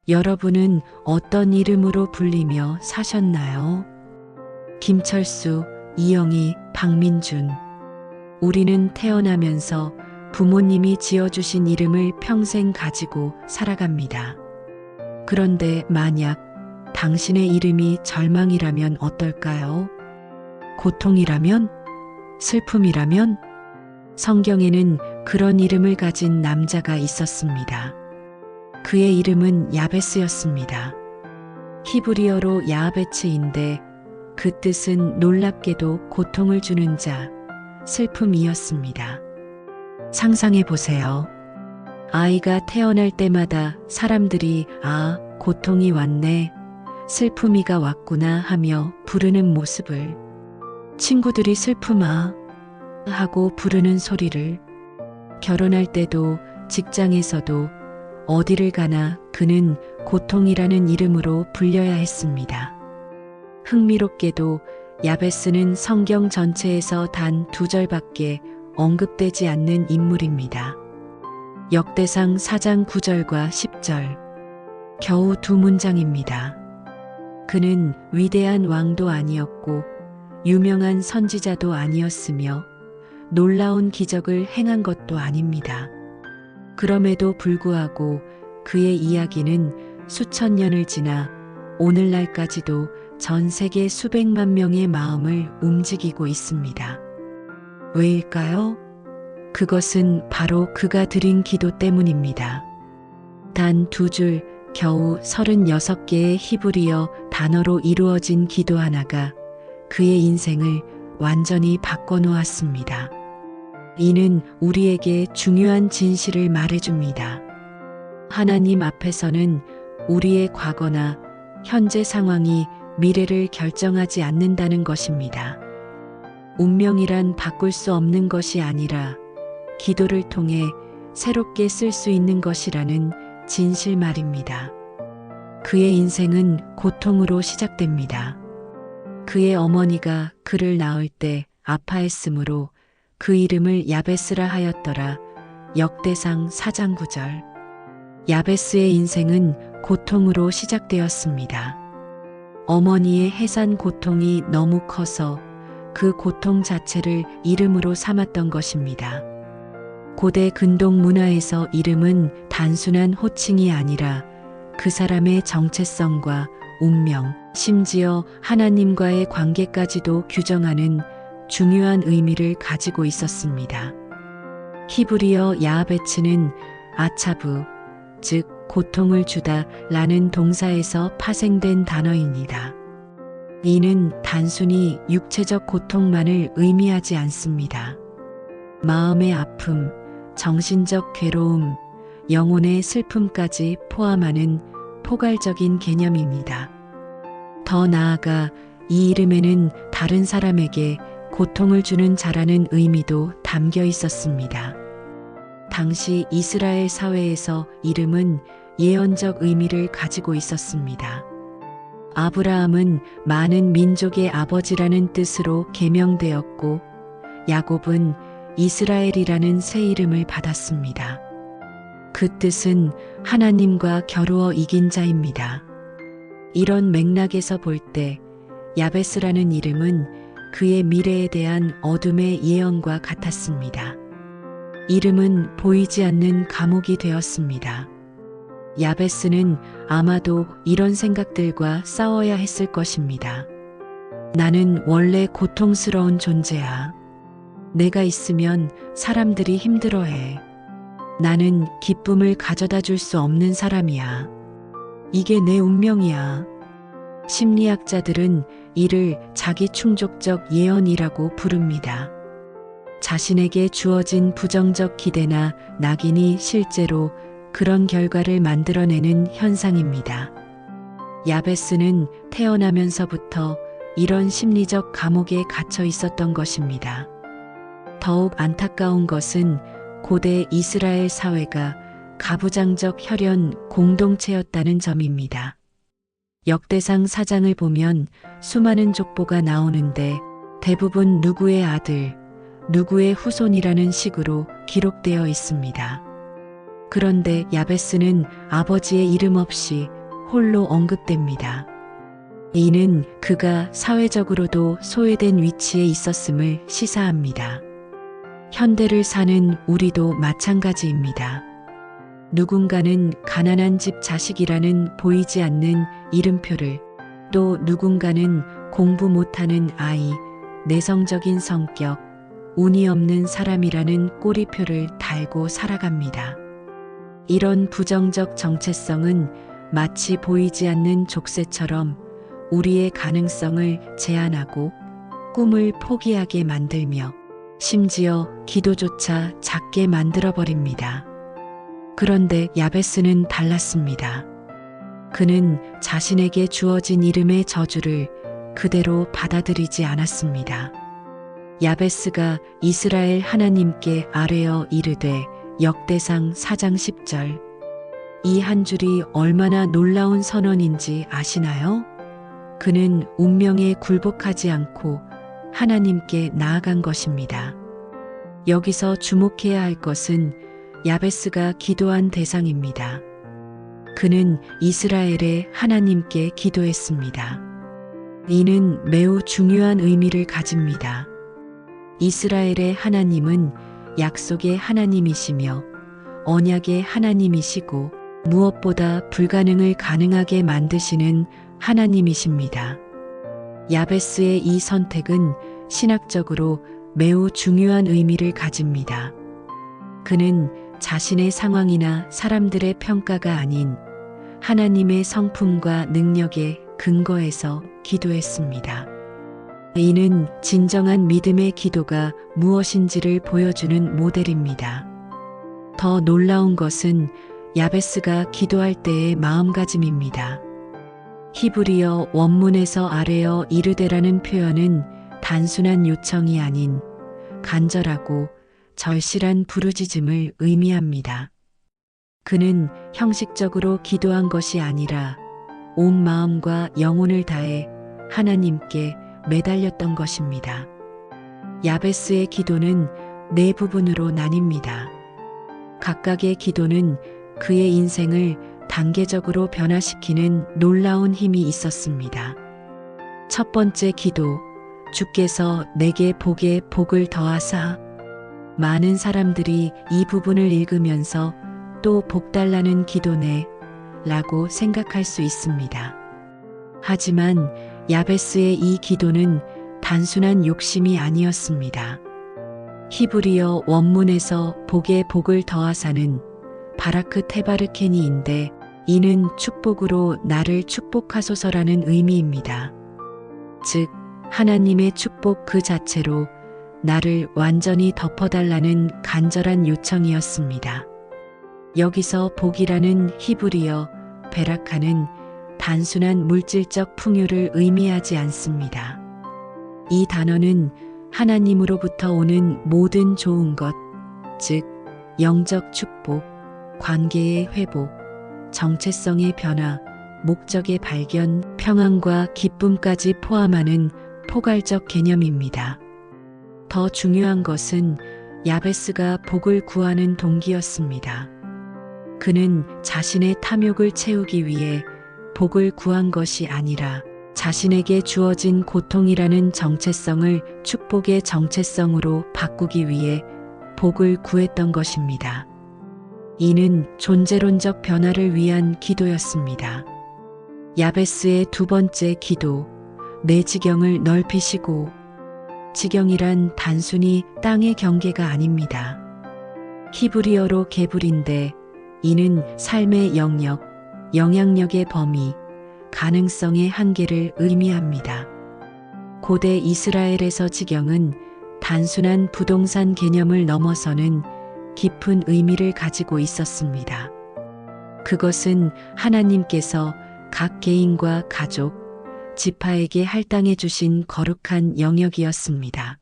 여러분은 어떤 이름으로 불리며 사셨나요? 김철수, 이영희, 박민준. 우리는 태어나면서 부모님이 지어주신 이름을 평생 가지고 살아갑니다. 그런데 만약 당신의 이름이 절망이라면 어떨까요? 고통이라면? 슬픔이라면? 성경에는 그런 이름을 가진 남자가 있었습니다. 그의 이름은 야베스였습니다. 히브리어로 야베츠인데 그 뜻은 놀랍게도 고통을 주는 자, 슬픔이었습니다. 상상해 보세요. 아이가 태어날 때마다 사람들이 아, 고통이 왔네, 슬픔이가 왔구나 하며 부르는 모습을, 친구들이 슬픔아 하고 부르는 소리를, 결혼할 때도 직장에서도 어디를 가나 그는 고통이라는 이름으로 불려야 했습니다. 흥미롭게도 야베스는 성경 전체에서 단 2절밖에 언급되지 않는 인물입니다. 역대상 4장 9절과 10절. 겨우 2문장입니다. 그는 위대한 왕도 아니었고 유명한 선지자도 아니었으며 놀라운 기적을 행한 것도 아닙니다. 그럼에도 불구하고 그의 이야기는 수천 년을 지나 오늘날까지도 전 세계 수백만 명의 마음을 움직이고 있습니다. 왜일까요? 그것은 바로 그가 드린 기도 때문입니다. 단 2줄, 겨우 36개의 히브리어 단어로 이루어진 기도 하나가 그의 인생을 완전히 바꿔놓았습니다. 이는 우리에게 중요한 진실을 말해줍니다. 하나님 앞에서는 우리의 과거나 현재 상황이 미래를 결정하지 않는다는 것입니다. 운명이란 바꿀 수 없는 것이 아니라 기도를 통해 새롭게 쓸 수 있는 것이라는 진실 말입니다. 그의 인생은 고통으로 시작됩니다. 그의 어머니가 그를 낳을 때 아파했으므로 그 이름을 야베스라 하였더라. 역대상 4장 9절. 야베스의 인생은 고통으로 시작되었습니다. 어머니의 해산 고통이 너무 커서 그 고통 자체를 이름으로 삼았던 것입니다. 고대 근동 문화에서 이름은 단순한 호칭이 아니라 그 사람의 정체성과 운명, 심지어 하나님과의 관계까지도 규정하는 중요한 의미를 가지고 있었습니다. 히브리어 야베츠는 아차브, 즉 고통을 주다 라는 동사에서 파생된 단어입니다. 이는 단순히 육체적 고통만을 의미하지 않습니다. 마음의 아픔, 정신적 괴로움, 영혼의 슬픔까지 포함하는 포괄적인 개념입니다. 더 나아가 이 이름에는 다른 사람에게 고통을 주는 자라는 의미도 담겨 있었습니다. 당시 이스라엘 사회에서 이름은 예언적 의미를 가지고 있었습니다. 아브라함은 많은 민족의 아버지라는 뜻으로 계명되었고 야곱은 이스라엘이라는 새 이름을 받았습니다. 그 뜻은 하나님과 겨루어 이긴 자입니다. 이런 맥락에서 볼 때 야베스라는 이름은 그의 미래에 대한 어둠의 예언과 같았습니다. 이름은 보이지 않는 감옥이 되었습니다. 야베스는 아마도 이런 생각들과 싸워야 했을 것입니다. 나는 원래 고통스러운 존재야. 내가 있으면 사람들이 힘들어해. 나는 기쁨을 가져다 줄 수 없는 사람이야. 이게 내 운명이야. 심리학자들은 이를 자기 충족적 예언이라고 부릅니다. 자신에게 주어진 부정적 기대나 낙인이 실제로 그런 결과를 만들어내는 현상입니다. 야베스는 태어나면서부터 이런 심리적 감옥에 갇혀 있었던 것입니다. 더욱 안타까운 것은 고대 이스라엘 사회가 가부장적 혈연 공동체였다는 점입니다. 역대상 4장을 보면 수많은 족보가 나오는데 대부분 누구의 아들, 누구의 후손이라는 식으로 기록되어 있습니다. 그런데 야베스는 아버지의 이름 없이 홀로 언급됩니다. 이는 그가 사회적으로도 소외된 위치에 있었음을 시사합니다. 현대를 사는 우리도 마찬가지입니다. 누군가는 가난한 집 자식이라는 보이지 않는 이름표를, 또 누군가는 공부 못하는 아이, 내성적인 성격, 운이 없는 사람이라는 꼬리표를 달고 살아갑니다. 이런 부정적 정체성은 마치 보이지 않는 족쇄처럼 우리의 가능성을 제한하고 꿈을 포기하게 만들며 심지어 기도조차 작게 만들어버립니다. 그런데 야베스는 달랐습니다. 그는 자신에게 주어진 이름의 저주를 그대로 받아들이지 않았습니다. 야베스가 이스라엘 하나님께 아뢰어 이르되 역대상 4장 10절. 이 한 줄이 얼마나 놀라운 선언인지 아시나요? 그는 운명에 굴복하지 않고 하나님께 나아간 것입니다. 여기서 주목해야 할 것은 야베스가 기도한 대상입니다. 그는 이스라엘의 하나님께 기도했습니다. 이는 매우 중요한 의미를 가집니다. 이스라엘의 하나님은 약속의 하나님이시며 언약의 하나님이시고 무엇보다 불가능을 가능하게 만드시는 하나님이십니다. 야베스의 이 선택은 신학적으로 매우 중요한 의미를 가집니다. 그는 자신의 상황이나 사람들의 평가가 아닌 하나님의 성품과 능력에 근거해서 기도했습니다. 이는 진정한 믿음의 기도가 무엇인지를 보여주는 모델입니다. 더 놀라운 것은 야베스가 기도할 때의 마음가짐입니다. 히브리어 원문에서 아뢰어 이르되라는 표현은 단순한 요청이 아닌 간절하고 절실한 부르짖음을 의미합니다. 그는 형식적으로 기도한 것이 아니라 온 마음과 영혼을 다해 하나님께 매달렸던 것입니다. 야베스의 기도는 네 부분으로 나뉩니다. 각각의 기도는 그의 인생을 단계적으로 변화시키는 놀라운 힘이 있었습니다. 첫 번째 기도, 주께서 내게 복에 복을 더하사. 많은 사람들이 이 부분을 읽으면서 또 복 달라는 기도네 라고 생각할 수 있습니다. 하지만 야베스의 이 기도는 단순한 욕심이 아니었습니다. 히브리어 원문에서 복에 복을 더하사는 바라크 테바르케니인데 이는 축복으로 나를 축복하소서라는 의미입니다. 즉, 하나님의 축복 그 자체로 나를 완전히 덮어달라는 간절한 요청이었습니다. 여기서 복이라는 히브리어 베라카는 단순한 물질적 풍요를 의미하지 않습니다. 이 단어는 하나님으로부터 오는 모든 좋은 것, 즉 영적 축복, 관계의 회복, 정체성의 변화, 목적의 발견, 평안과 기쁨까지 포함하는 포괄적 개념입니다. 더 중요한 것은 야베스가 복을 구하는 동기였습니다. 그는 자신의 탐욕을 채우기 위해 복을 구한 것이 아니라 자신에게 주어진 고통이라는 정체성을 축복의 정체성으로 바꾸기 위해 복을 구했던 것입니다. 이는 존재론적 변화를 위한 기도였습니다. 야베스의 두 번째 기도, 내 지경을 넓히시고. 지경이란 단순히 땅의 경계가 아닙니다. 히브리어로 게불인데 이는 삶의 영역, 영향력의 범위, 가능성의 한계를 의미합니다. 고대 이스라엘에서 지경은 단순한 부동산 개념을 넘어서는 깊은 의미를 가지고 있었습니다. 그것은 하나님께서 각 개인과 가족, 지파에게 할당해 주신 거룩한 영역이었습니다.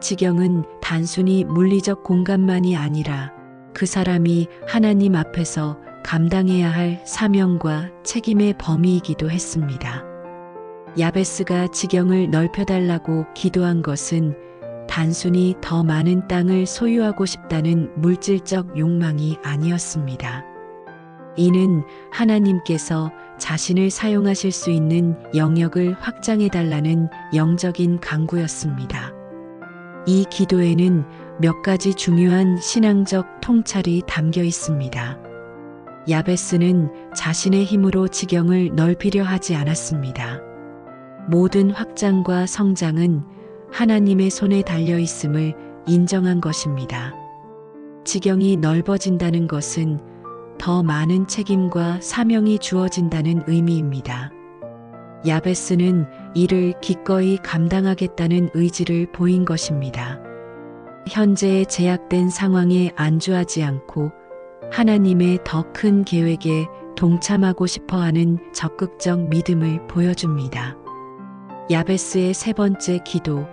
지경은 단순히 물리적 공간만이 아니라 그 사람이 하나님 앞에서 감당해야 할 사명과 책임의 범위이기도 했습니다. 야베스가 지경을 넓혀달라고 기도한 것은 단순히 더 많은 땅을 소유하고 싶다는 물질적 욕망이 아니었습니다. 이는 하나님께서 자신을 사용하실 수 있는 영역을 확장해달라는 영적인 간구였습니다. 이 기도에는 몇 가지 중요한 신앙적 통찰이 담겨 있습니다. 야베스는 자신의 힘으로 지경을 넓히려 하지 않았습니다. 모든 확장과 성장은 하나님의 손에 달려 있음을 인정한 것입니다. 지경이 넓어진다는 것은 더 많은 책임과 사명이 주어진다는 의미입니다. 야베스는 이를 기꺼이 감당하겠다는 의지를 보인 것입니다. 현재의 제약된 상황에 안주하지 않고 하나님의 더 큰 계획에 동참하고 싶어하는 적극적 믿음을 보여줍니다. 야베스의 세 번째 기도,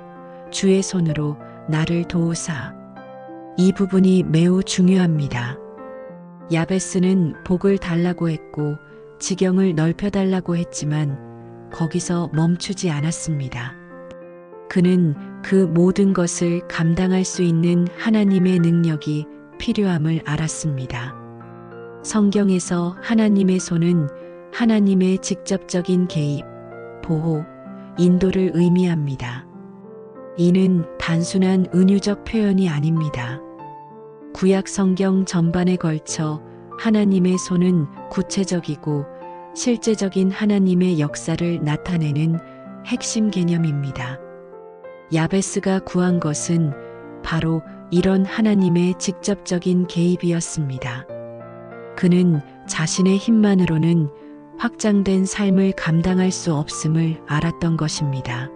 주의 손으로 나를 도우사. 이 부분이 매우 중요합니다. 야베스는 복을 달라고 했고 지경을 넓혀달라고 했지만 거기서 멈추지 않았습니다. 그는 그 모든 것을 감당할 수 있는 하나님의 능력이 필요함을 알았습니다. 성경에서 하나님의 손은 하나님의 직접적인 개입, 보호, 인도를 의미합니다. 이는 단순한 은유적 표현이 아닙니다. 구약 성경 전반에 걸쳐 하나님의 손은 구체적이고 실제적인 하나님의 역사를 나타내는 핵심 개념입니다. 야베스가 구한 것은 바로 이런 하나님의 직접적인 개입이었습니다. 그는 자신의 힘만으로는 확장된 삶을 감당할 수 없음을 알았던 것입니다.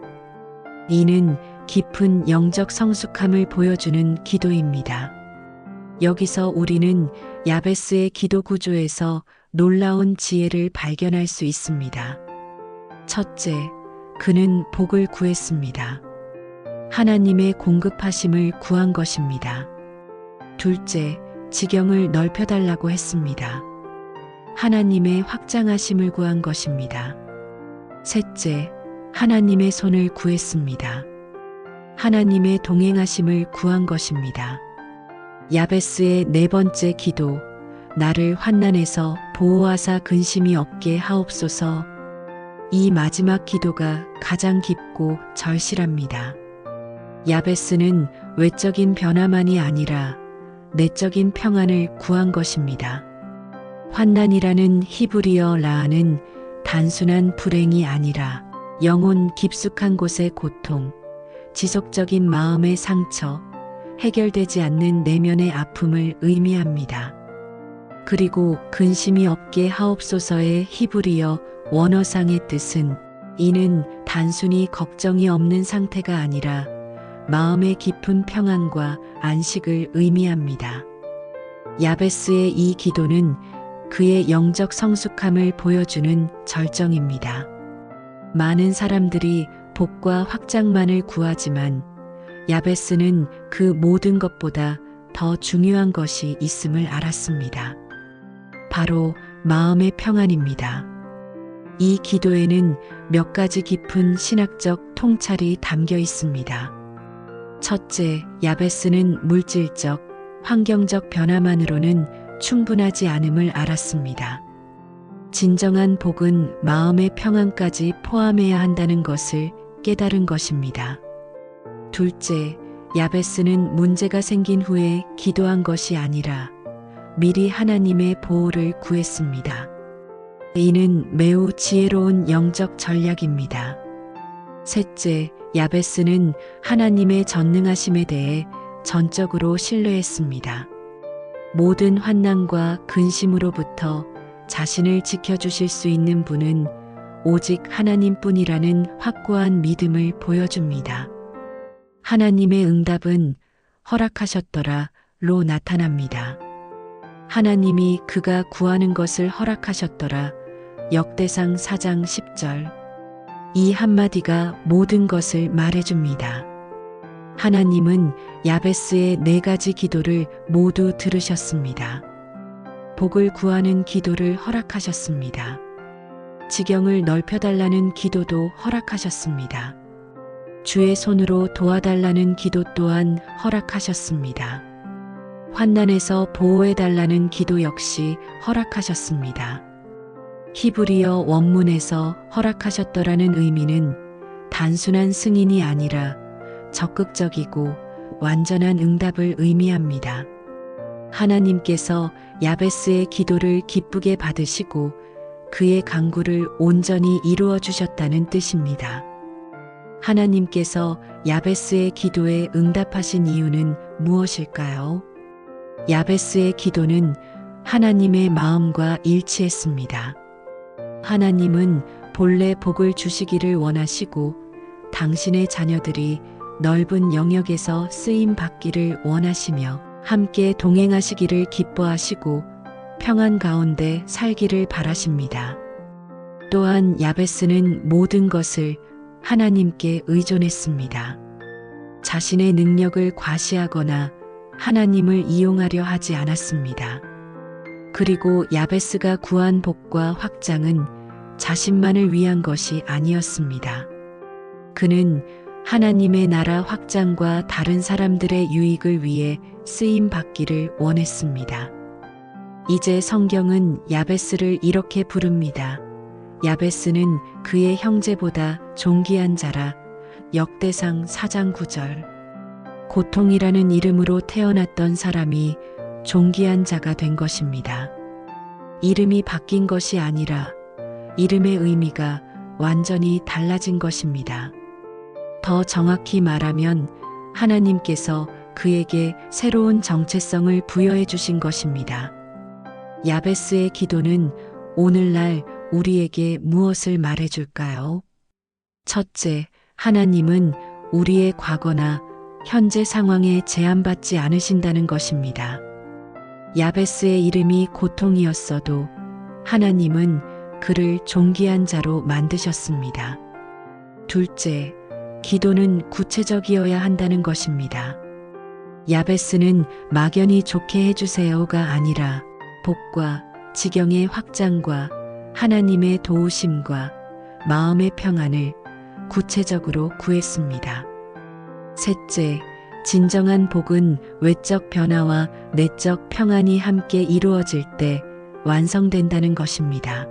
이는 깊은 영적 성숙함을 보여주는 기도입니다. 여기서 우리는 야베스의 기도 구조에서 놀라운 지혜를 발견할 수 있습니다. 첫째, 그는 복을 구했습니다. 하나님의 공급하심을 구한 것입니다. 둘째, 지경을 넓혀달라고 했습니다. 하나님의 확장하심을 구한 것입니다. 셋째, 하나님의 손을 구했습니다. 하나님의 동행하심을 구한 것입니다. 야베스의 네 번째 기도, 나를 환난에서 보호하사 근심이 없게 하옵소서. 이 마지막 기도가 가장 깊고 절실합니다. 야베스는 외적인 변화만이 아니라 내적인 평안을 구한 것입니다. 환난이라는 히브리어 라는 단순한 불행이 아니라 영혼 깊숙한 곳의 고통, 지속적인 마음의 상처, 해결되지 않는 내면의 아픔을 의미합니다. 그리고 근심이 없게 하옵소서의 히브리어 원어상의 뜻은 이는 단순히 걱정이 없는 상태가 아니라 마음의 깊은 평안과 안식을 의미합니다. 야베스의 이 기도는 그의 영적 성숙함을 보여주는 절정입니다. 많은 사람들이 복과 확장만을 구하지만 야베스는 그 모든 것보다 더 중요한 것이 있음을 알았습니다. 바로 마음의 평안입니다. 이 기도에는 몇 가지 깊은 신학적 통찰이 담겨 있습니다. 첫째, 야베스는 물질적, 환경적 변화만으로는 충분하지 않음을 알았습니다. 진정한 복은 마음의 평안까지 포함해야 한다는 것을 깨달은 것입니다. 둘째, 야베스는 문제가 생긴 후에 기도한 것이 아니라 미리 하나님의 보호를 구했습니다. 이는 매우 지혜로운 영적 전략입니다. 셋째, 야베스는 하나님의 전능하심에 대해 전적으로 신뢰했습니다. 모든 환난과 근심으로부터 자신을 지켜주실 수 있는 분은 오직 하나님뿐이라는 확고한 믿음을 보여줍니다. 하나님의 응답은 허락하셨더라로 나타납니다. 하나님이 그가 구하는 것을 허락하셨더라. 역대상 4장 10절. 이 한마디가 모든 것을 말해줍니다. 하나님은 야베스의 네 가지 기도를 모두 들으셨습니다. 복을 구하는 기도를 허락하셨습니다. 지경을 넓혀달라는 기도도 허락하셨습니다. 주의 손으로 도와달라는 기도 또한 허락하셨습니다. 환난에서 보호해달라는 기도 역시 허락하셨습니다. 히브리어 원문에서 허락하셨더라는 의미는 단순한 승인이 아니라 적극적이고 완전한 응답을 의미합니다. 하나님께서 야베스의 기도를 기쁘게 받으시고 그의 간구를 온전히 이루어 주셨다는 뜻입니다. 하나님께서 야베스의 기도에 응답하신 이유는 무엇일까요? 야베스의 기도는 하나님의 마음과 일치했습니다. 하나님은 본래 복을 주시기를 원하시고 당신의 자녀들이 넓은 영역에서 쓰임 받기를 원하시며 함께 동행하시기를 기뻐하시고 평안 가운데 살기를 바라십니다. 또한 야베스는 모든 것을 하나님께 의존했습니다. 자신의 능력을 과시하거나 하나님을 이용하려 하지 않았습니다. 그리고 야베스가 구한 복과 확장은 자신만을 위한 것이 아니었습니다. 그는 하나님의 나라 확장과 다른 사람들의 유익을 위해 쓰임 받기를 원했습니다. 이제 성경은 야베스를 이렇게 부릅니다. 야베스는 그의 형제보다 존귀한 자라. 역대상 4장 9절. 고통이라는 이름으로 태어났던 사람이 존귀한 자가 된 것입니다. 이름이 바뀐 것이 아니라 이름의 의미가 완전히 달라진 것입니다. 더 정확히 말하면 하나님께서 그에게 새로운 정체성을 부여해 주신 것입니다. 야베스의 기도는 오늘날 우리에게 무엇을 말해줄까요? 첫째, 하나님은 우리의 과거나 현재 상황에 제한받지 않으신다는 것입니다. 야베스의 이름이 고통이었어도 하나님은 그를 존귀한 자로 만드셨습니다. 둘째, 기도는 구체적이어야 한다는 것입니다. 야베스는 막연히 좋게 해주세요가 아니라 복과 지경의 확장과 하나님의 도우심과 마음의 평안을 구체적으로 구했습니다. 셋째, 진정한 복은 외적 변화와 내적 평안이 함께 이루어질 때 완성된다는 것입니다.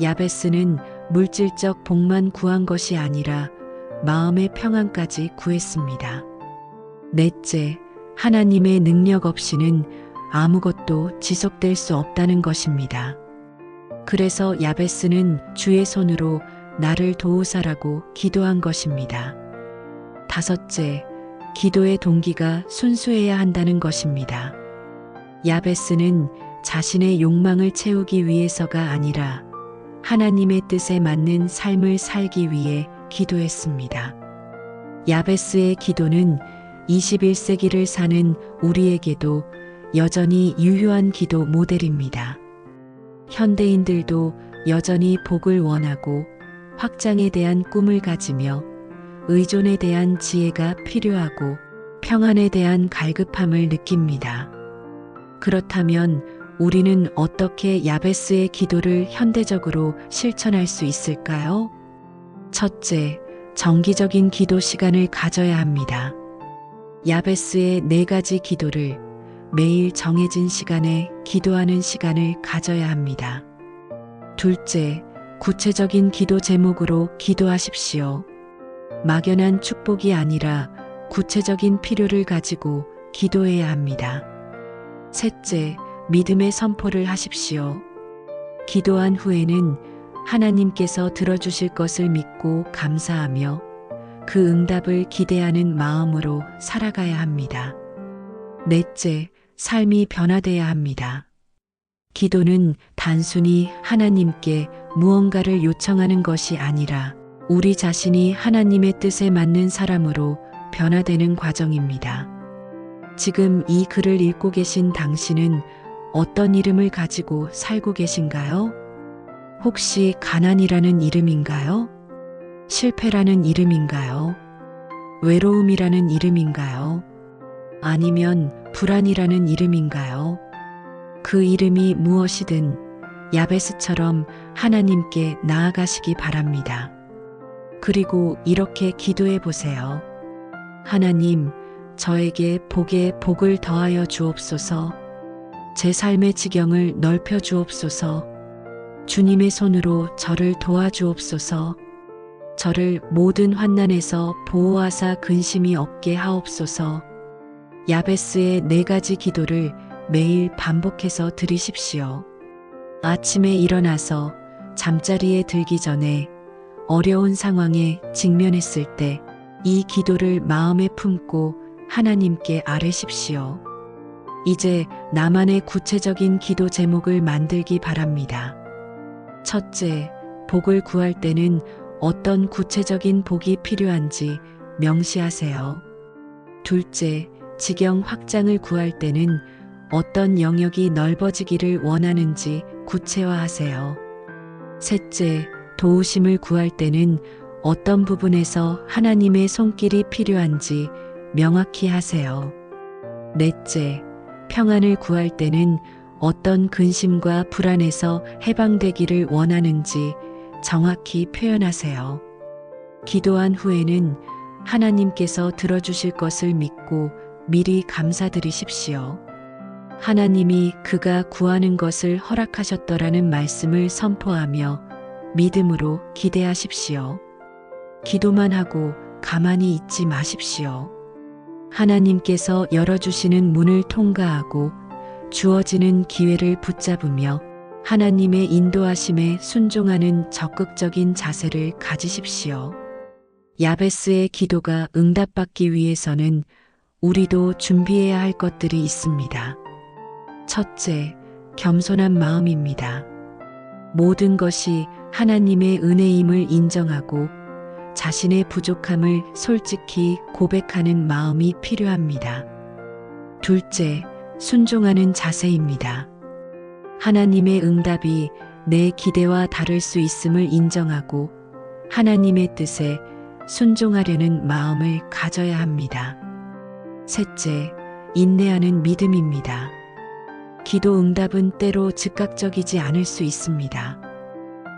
야베스는 물질적 복만 구한 것이 아니라 마음의 평안까지 구했습니다. 넷째, 하나님의 능력 없이는 아무것도 지속될 수 없다는 것입니다. 그래서 야베스는 주의 손으로 나를 도우사라고 기도한 것입니다. 다섯째, 기도의 동기가 순수해야 한다는 것입니다. 야베스는 자신의 욕망을 채우기 위해서가 아니라 하나님의 뜻에 맞는 삶을 살기 위해 기도했습니다. 야베스의 기도는 21세기를 사는 우리에게도 여전히 유효한 기도 모델입니다. 현대인들도 여전히 복을 원하고 확장에 대한 꿈을 가지며 의존에 대한 지혜가 필요하고 평안에 대한 갈급함을 느낍니다. 그렇다면 우리는 어떻게 야베스의 기도를 현대적으로 실천할 수 있을까요? 첫째, 정기적인 기도 시간을 가져야 합니다. 야베스의 4가지 기도를 매일 정해진 시간에 기도하는 시간을 가져야 합니다. 둘째, 구체적인 기도 제목으로 기도하십시오. 막연한 축복이 아니라 구체적인 필요를 가지고 기도해야 합니다. 셋째, 믿음의 선포를 하십시오. 기도한 후에는 하나님께서 들어주실 것을 믿고 감사하며 그 응답을 기대하는 마음으로 살아가야 합니다. 넷째, 삶이 변화돼야 합니다. 기도는 단순히 하나님께 무언가를 요청하는 것이 아니라 우리 자신이 하나님의 뜻에 맞는 사람으로 변화되는 과정입니다. 지금 이 글을 읽고 계신 당신은 어떤 이름을 가지고 살고 계신가요? 혹시 가난이라는 이름인가요? 실패라는 이름인가요? 외로움이라는 이름인가요? 아니면 불안이라는 이름인가요? 그 이름이 무엇이든 야베스처럼 하나님께 나아가시기 바랍니다. 그리고 이렇게 기도해 보세요. 하나님, 저에게 복에 복을 더하여 주옵소서. 제 삶의 지경을 넓혀 주옵소서. 주님의 손으로 저를 도와주옵소서. 저를 모든 환난에서 보호하사 근심이 없게 하옵소서. 야베스의 4가지 기도를 매일 반복해서 드리십시오. 아침에 일어나서 잠자리에 들기 전에 어려운 상황에 직면했을 때 이 기도를 마음에 품고 하나님께 아뢰십시오. 이제 나만의 구체적인 기도 제목을 만들기 바랍니다. 첫째, 복을 구할 때는 어떤 구체적인 복이 필요한지 명시하세요. 둘째, 지경 확장을 구할 때는 어떤 영역이 넓어지기를 원하는지 구체화하세요. 셋째, 도우심을 구할 때는 어떤 부분에서 하나님의 손길이 필요한지 명확히 하세요. 넷째, 평안을 구할 때는 어떤 근심과 불안에서 해방되기를 원하는지 정확히 표현하세요. 기도한 후에는 하나님께서 들어주실 것을 믿고 미리 감사드리십시오. 하나님이 그가 구하는 것을 허락하셨더라는 말씀을 선포하며 믿음으로 기대하십시오. 기도만 하고 가만히 있지 마십시오. 하나님께서 열어주시는 문을 통과하고 주어지는 기회를 붙잡으며 하나님의 인도하심에 순종하는 적극적인 자세를 가지십시오. 야베스의 기도가 응답받기 위해서는 우리도 준비해야 할 것들이 있습니다. 첫째, 겸손한 마음입니다. 모든 것이 하나님의 은혜임을 인정하고 자신의 부족함을 솔직히 고백하는 마음이 필요합니다. 둘째, 순종하는 자세입니다. 하나님의 응답이 내 기대와 다를 수 있음을 인정하고 하나님의 뜻에 순종하려는 마음을 가져야 합니다. 셋째, 인내하는 믿음입니다. 기도 응답은 때로 즉각적이지 않을 수 있습니다.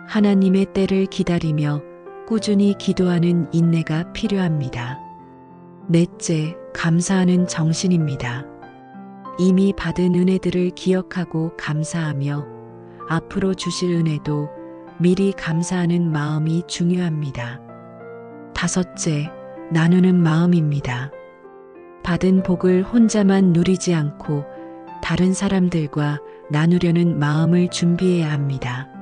하나님의 때를 기다리며 꾸준히 기도하는 인내가 필요합니다. 넷째, 감사하는 정신입니다. 이미 받은 은혜들을 기억하고 감사하며 앞으로 주실 은혜도 미리 감사하는 마음이 중요합니다. 다섯째, 나누는 마음입니다. 받은 복을 혼자만 누리지 않고 다른 사람들과 나누려는 마음을 준비해야 합니다.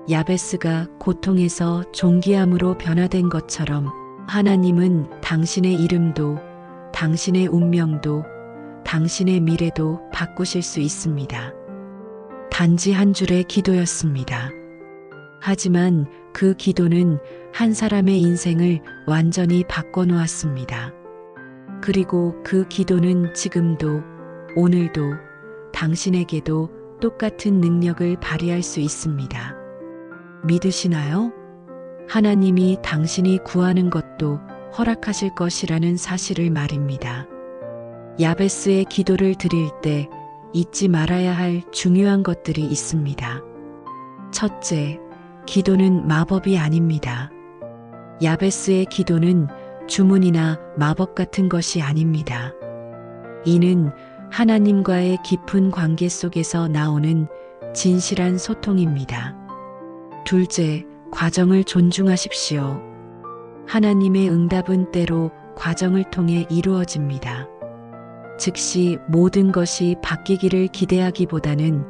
야베스가 고통에서 존귀함으로 변화된 것처럼 하나님은 당신의 이름도, 당신의 운명도, 당신의 미래도 바꾸실 수 있습니다. 단지 한 줄의 기도였습니다. 하지만 그 기도는 한 사람의 인생을 완전히 바꿔놓았습니다. 그리고 그 기도는 지금도, 오늘도, 당신에게도 똑같은 능력을 발휘할 수 있습니다. 믿으시나요? 하나님이 당신이 구하는 것도 허락하실 것이라는 사실을 말입니다. 야베스의 기도를 드릴 때 잊지 말아야 할 중요한 것들이 있습니다. 첫째, 기도는 마법이 아닙니다. 야베스의 기도는 주문이나 마법 같은 것이 아닙니다. 이는 하나님과의 깊은 관계 속에서 나오는 진실한 소통입니다. 둘째, 과정을 존중하십시오. 하나님의 응답은 때로 과정을 통해 이루어집니다. 즉시 모든 것이 바뀌기를 기대하기보다는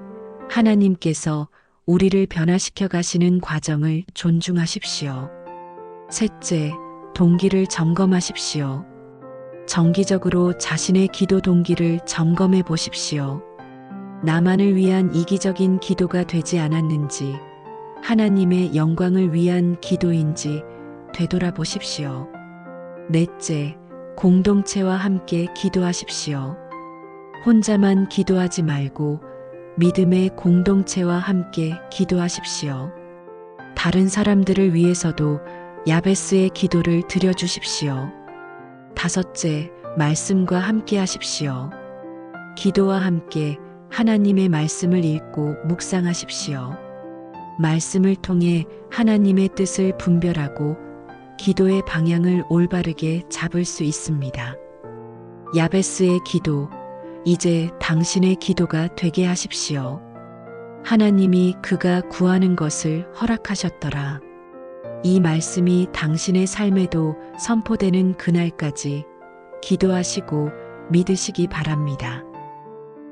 하나님께서 우리를 변화시켜 가시는 과정을 존중하십시오. 셋째, 동기를 점검하십시오. 정기적으로 자신의 기도 동기를 점검해 보십시오. 나만을 위한 이기적인 기도가 되지 않았는지, 하나님의 영광을 위한 기도인지 되돌아보십시오. 넷째, 공동체와 함께 기도하십시오. 혼자만 기도하지 말고 믿음의 공동체와 함께 기도하십시오. 다른 사람들을 위해서도 야베스의 기도를 드려주십시오. 다섯째, 말씀과 함께 하십시오. 기도와 함께 하나님의 말씀을 읽고 묵상하십시오. 말씀을 통해 하나님의 뜻을 분별하고 기도의 방향을 올바르게 잡을 수 있습니다. 야베스의 기도, 이제 당신의 기도가 되게 하십시오. 하나님이 그가 구하는 것을 허락하셨더라. 이 말씀이 당신의 삶에도 선포되는 그날까지 기도하시고 믿으시기 바랍니다.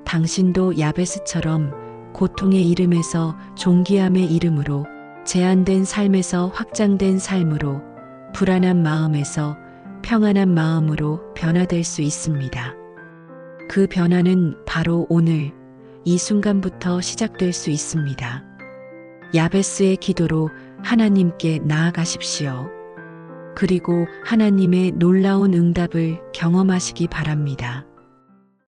당신도 야베스처럼 고통의 이름에서 존귀함의 이름으로, 제한된 삶에서 확장된 삶으로, 불안한 마음에서 평안한 마음으로 변화될 수 있습니다. 그 변화는 바로 오늘, 이 순간부터 시작될 수 있습니다. 야베스의 기도로 하나님께 나아가십시오. 그리고 하나님의 놀라운 응답을 경험하시기 바랍니다.